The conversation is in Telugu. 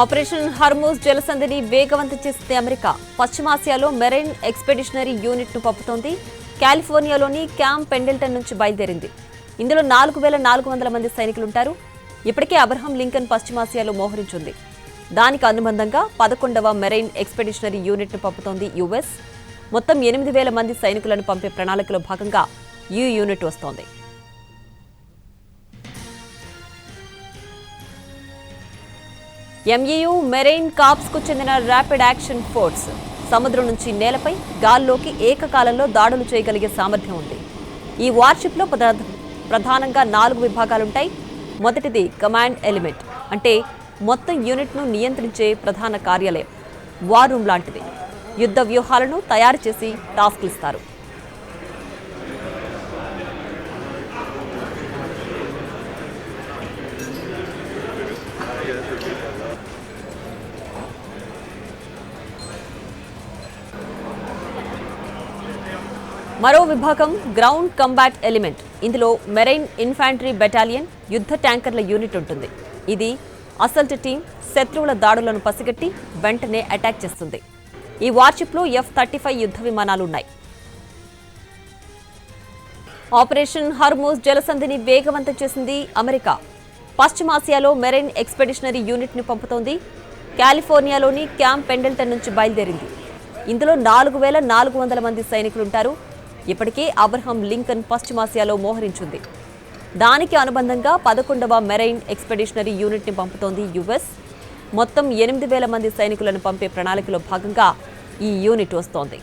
ఆపరేషన్ హర్మూజ్ జలసంధిని వేగవంతం చేసింది అమెరికా. పశ్చిమాసియాలో మెరైన్ ఎక్స్పెడిషనరీ యూనిట్ను పంపుతోంది. కాలిఫోర్నియాలోని క్యాంప్ పెండిల్టన్ నుంచి బయలుదేరింది. ఇందులో 4400 మంది సైనికులుంటారు. ఇప్పటికే అబ్రహం లింకన్ పశ్చిమాసియాలో మోహరించింది. దానికి అనుబంధంగా 11వ మెరైన్ ఎక్స్పెడిషనరీ యూనిట్ను పంపుతోంది యుఎస్. మొత్తం 8000 మంది సైనికులను పంపే ప్రణాళికలో భాగంగా ఈ యూనిట్ వస్తోంది. ఎంఈయు మెరైన్ కార్ప్స్కు చెందిన ర్యాపిడ్ యాక్షన్ ఫోర్స్ సముద్రం నుంచి నేలపై, గాల్లోకి ఏకకాలంలో దాడులు చేయగలిగే సామర్థ్యం ఉంది. ఈ వార్షిప్లో ప్రధానంగా 4 విభాగాలుంటాయి. మొదటిది కమాండ్ ఎలిమెంట్, అంటే మొత్తం యూనిట్ను నియంత్రించే ప్రధాన కార్యాలయం, వార్ రూమ్ లాంటిది. యుద్ధ వ్యూహాలను తయారు చేసి టాస్క్లు ఇస్తారు. మరో విభాగం గ్రౌండ్ కంబాట్ ఎలిమెంట్. ఇందులో మెరైన్ ఇన్ఫాంట్రీ బెటాలియన్, యుద్ధ ట్యాంకర్ల యూనిట్ ఉంటుంది. ఇది అసల్ట్ టీం శత్రువుల దాడులను పసిగట్టి వెంటనే అటాక్ చేస్తుంది. ఈ వార్షిప్లో F-35 యుద్ధ విమానాలున్నాయి. ఆపరేషన్ హర్మూజ్ జలసంధిని వేగవంతం చేసింది అమెరికా. పశ్చిమాసియాలో మెరైన్ ఎక్స్పెడిషనరీ యూనిట్ని పంపుతోంది. కాలిఫోర్నియాలోని క్యాంప్ పెండిల్టన్ నుంచి బయలుదేరింది. ఇందులో 4400 మంది సైనికులుంటారు. ఇప్పటికే అబ్రహం లింకన్ పశ్చిమాసియాలో మోహరించింది. దానికి అనుబంధంగా 11వ మెరైన్ ఎక్స్పెడిషనరీ యూనిట్ని పంపుతోంది యుఎస్. మొత్తం 8000 మంది సైనికులను పంపే ప్రణాళికలో భాగంగా ఈ యూనిట్ వస్తోంది.